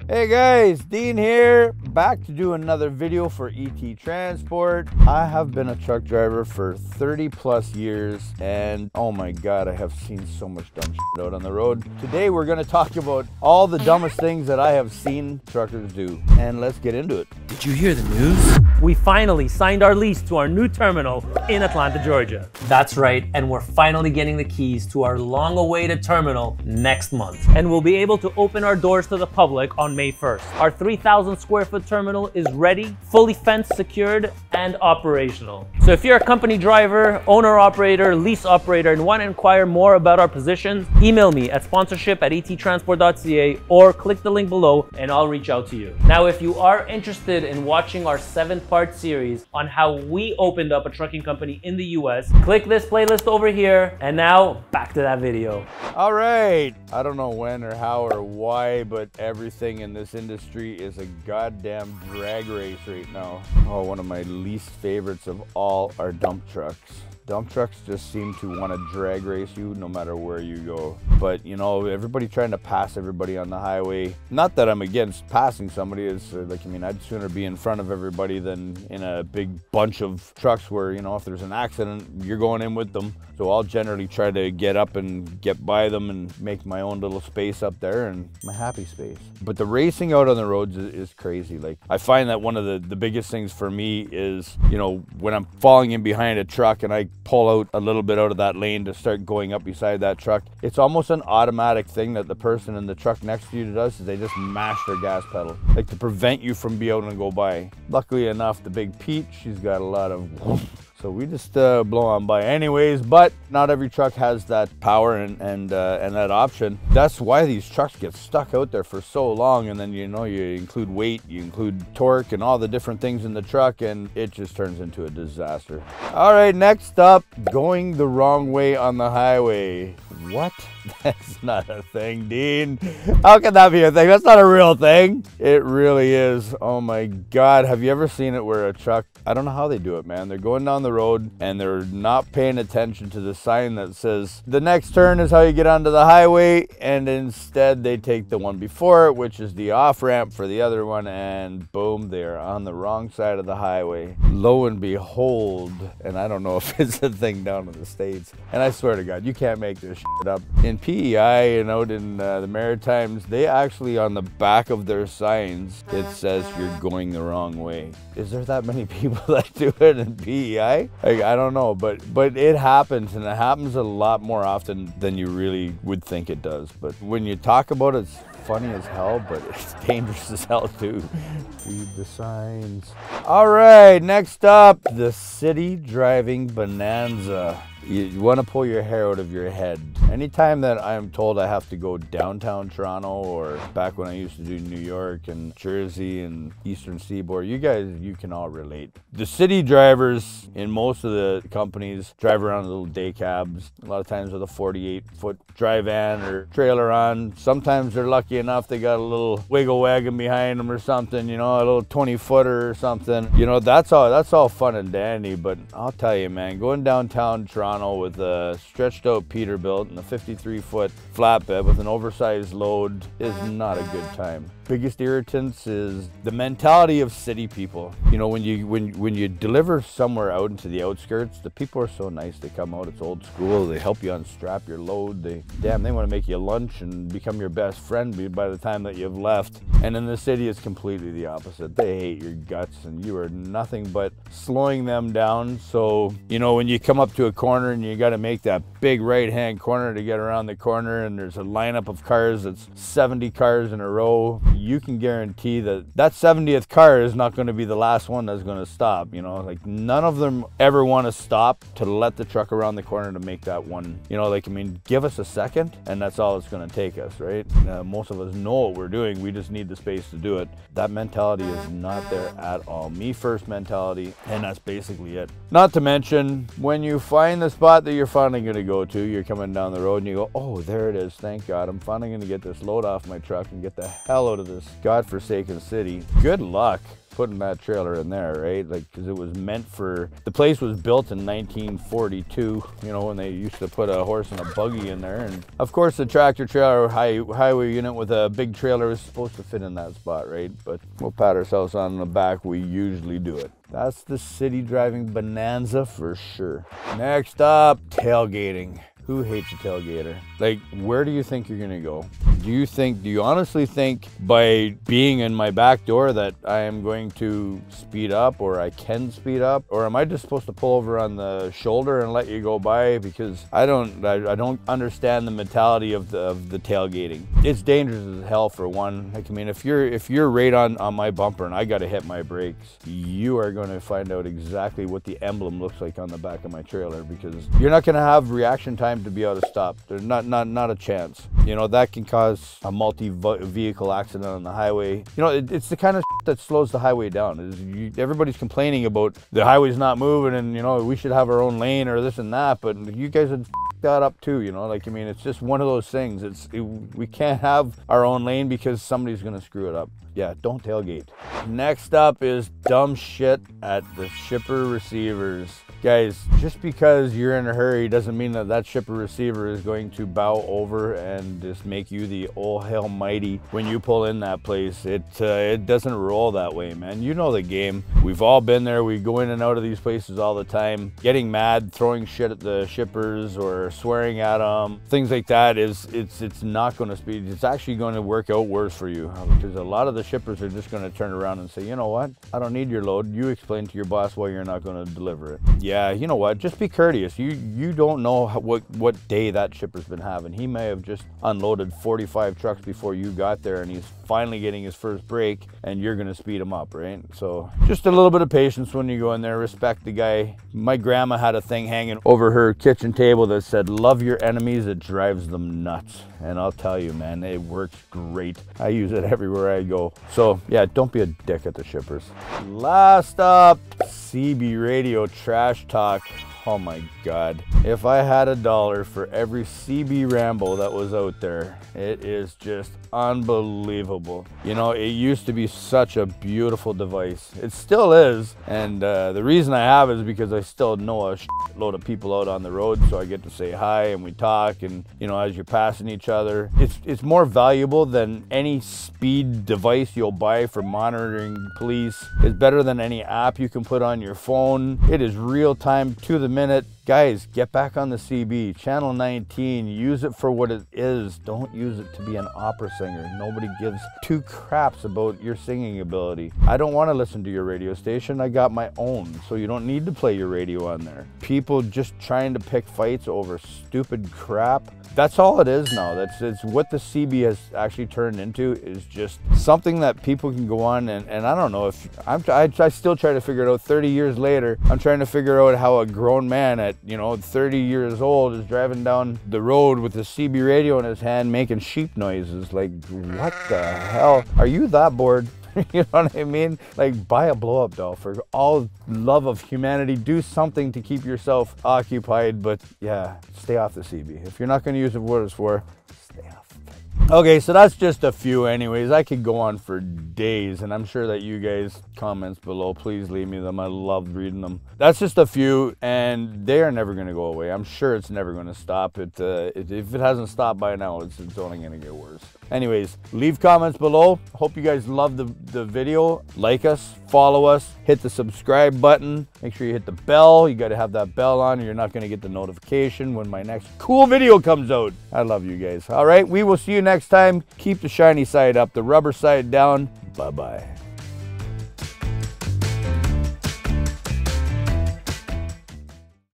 Hey guys, Dean here, back to do another video for ET Transport. I have been a truck driver for 30 plus years and oh my god, I have seen so much dumb shit out on the road. Today we're going to talk about all the dumbest things that I have seen truckers do, and let's get into it. Did you hear the news? We finally signed our lease to our new terminal in Atlanta, Georgia. That's right, and we're finally getting the keys to our long-awaited terminal next month. And we'll be able to open our doors to the public on May 1st. Our 3,000 square foot terminal is ready, fully fenced, secured, and operational. So if you're a company driver, owner operator, lease operator, and want to inquire more about our positions, email me at sponsorship@ettransport.ca or click the link below and I'll reach out to you. Now, if you are interested in watching our 7-part series on how we opened up a trucking company in the US, click this playlist over here. And now back to that video. All right, I don't know when or how or why, but everything in this industry is a goddamn drag race right now. Oh, one of my least favorites of all are dump trucks. Dump trucks just seem to want to drag race you no matter where you go. But you know, everybody trying to pass everybody on the highway. Not that I'm against passing somebody. It's like, I mean, I'd sooner be in front of everybody than in a big bunch of trucks where, you know, if there's an accident, you're going in with them. So I'll generally try to get up and get by them and make my own little space up there, and my happy space. But the racing out on the roads is crazy. Like, I find that one of the biggest things for me is, you know, when I'm falling in behind a truck and I pull out a little bit out of that lane to start going up beside that truck, it's almost an automatic thing that the person in the truck next to you does, is they just mash their gas pedal, like to prevent you from being able to go by. Luckily enough, the big Pete, she's got a lot of so we just blow on by anyways. But not every truck has that power and that option. That's why these trucks get stuck out there for so long, and then, you know, you include weight, you include torque and all the different things in the truck, and it just turns into a disaster. All right, next up, going the wrong way on the highway. What? That's not a thing, Dean. How can that be a thing? That's not a real thing. It really is. Oh my god, have you ever seen it where a truck, I don't know how they do it, man. They're going down the road and they're not paying attention to the sign that says the next turn is how you get onto the highway, and instead they take the one before it, which is the off-ramp for the other one, and boom, they're on the wrong side of the highway. Lo and behold, and I don't know if it's a thing down in the States, and I swear to god, you can't make this shit up. In PEI and out in the Maritimes, they actually, on the back of their signs, it says you're going the wrong way. Is there that many people that do it in PEI? Like, I don't know, but it happens, and it happens a lot more often than you really would think it does. But when you talk about it, it's funny as hell, but it's dangerous as hell too. Read the signs. All right, next up, the city driving bonanza. You want to pull your hair out of your head. Anytime that I'm told I have to go downtown Toronto, or back when I used to do New York and Jersey and Eastern Seaboard, you guys, you can all relate. The city drivers in most of the companies drive around in little day cabs, a lot of times with a 48-foot dry van or trailer on. Sometimes they're lucky enough they got a little wiggle wagon behind them or something, you know, a little 20-footer or something. You know, that's all fun and dandy, but I'll tell you, man, going downtown Toronto with a stretched out Peterbilt and a 53-foot flatbed with an oversized load is not a good time. Biggest irritants is the mentality of city people. You know, when you deliver somewhere out into the outskirts, the people are so nice. They come out, it's old school, they help you unstrap your load, they want to make you lunch and become your best friend by the time that you've left. And in the city, it's completely the opposite. They hate your guts and you are nothing but slowing them down. So, you know, when you come up to a corner and you got to make that big right-hand corner to get around the corner, and there's a lineup of cars that's 70 cars in a row, you can guarantee that that 70th car is not going to be the last one that's going to stop. You know, like, none of them ever want to stop to let the truck around the corner to make that one. You know, like, I mean, give us a second and that's all it's going to take us, right? Most of us know what we're doing. We just need the space to do it. That mentality is not there at all. Me first mentality, and that's basically it. Not to mention, when you find the spot that you're finally going to go to, you're coming down the road and you go, oh, there it is, thank God, I'm finally going to get this load off my truck and get the hell out of this godforsaken city. Good luck. putting that trailer in there, right? Like, because it was meant for, the place was built in 1942, you know, when they used to put a horse and a buggy in there. And of course the tractor trailer highway unit with a big trailer is supposed to fit in that spot, right? But we'll pat ourselves on the back. We usually do it. That's the city driving bonanza for sure. Next up, tailgating. Who hates a tailgater? Like, where do you think you're gonna go? Do you honestly think by being in my back door that I am going to speed up, or I can speed up? Or am I just supposed to pull over on the shoulder and let you go by? Because I don't understand the mentality of the tailgating. It's dangerous as hell for one. Like, I mean, if you're right on my bumper and I gotta hit my brakes, you are gonna find out exactly what the emblem looks like on the back of my trailer, because you're not gonna have reaction time to be able to stop. There's not a chance. You know, that can cause a multi-vehicle accident on the highway. You know, it's the kind of that slows the highway down. Everybody's complaining about the highway's not moving and, you know, we should have our own lane or this and that, but you guys would that up too, you know? Like, I mean, it's just one of those things. We can't have our own lane because somebody's gonna screw it up. Yeah, don't tailgate. Next up is dumb shit at the shipper receivers. Guys, just because you're in a hurry doesn't mean that shipper receiver is going to bow over and just make you the oh hell mighty when you pull in that place. It doesn't roll that way, man. You know the game. We've all been there. We go in and out of these places all the time. Getting mad, throwing shit at the shippers or swearing at them, things like that it's not going to speed. It's actually going to work out worse for you, because a lot of the shippers are just going to turn around and say, you know what? I don't need your load. You explain to your boss why you're not going to deliver it. Yeah, you know what? Just be courteous. You don't know what day that shipper's been having. He may have just unloaded 45 trucks before you got there, and he's finally getting his first break, and you're going to speed him up, right? So just a little bit of patience when you go in there. Respect the guy. My grandma had a thing hanging over her kitchen table that said, love your enemies, it drives them nuts. And I'll tell you, man, it works great. I use it everywhere I go. So yeah, don't be a dick at the shippers. Last up, CB radio trash talk. Oh my God. If I had $1 for every CB Rambo that was out there, it is just unbelievable. You know, it used to be such a beautiful device. It still is. And the reason I have it is because I still know a load of people out on the road, so I get to say hi and we talk, and you know, as you're passing each other, it's more valuable than any speed device you'll buy for monitoring police. It's better than any app you can put on your phone. It is real time, to the minute. Guys, get back on the CB. Channel 19, use it for what it is. Don't use it to be an opera singer. Nobody gives two craps about your singing ability. I don't want to listen to your radio station. I got my own, so you don't need to play your radio on there. People just trying to pick fights over stupid crap. That's all it is now. It's what the CB has actually turned into, is just something that people can go on and I don't know if I still try to figure it out 30 years later. I'm trying to figure out how a grown man at, you know, 30 years old is driving down the road with a CB radio in his hand making sheep noises. Like, what the hell? Are you that bored? You know what I mean? Like, buy a blow-up doll. For all love of humanity, do something to keep yourself occupied. But yeah, stay off the CB. If you're not going to use it for what it's for, stay off. Okay, so that's just a few anyways. I could go on for days, and I'm sure that you guys, comments below, please leave me them. I love reading them. That's just a few, and they are never going to go away. I'm sure it's never going to stop. If it hasn't stopped by now, it's only going to get worse. Anyways, leave comments below. Hope you guys love the video. Like us, follow us, hit the subscribe button. Make sure you hit the bell. You got to have that bell on, or you're not going to get the notification when my next cool video comes out. I love you guys. All right, we will see you next time. Keep the shiny side up, the rubber side down. Bye-bye.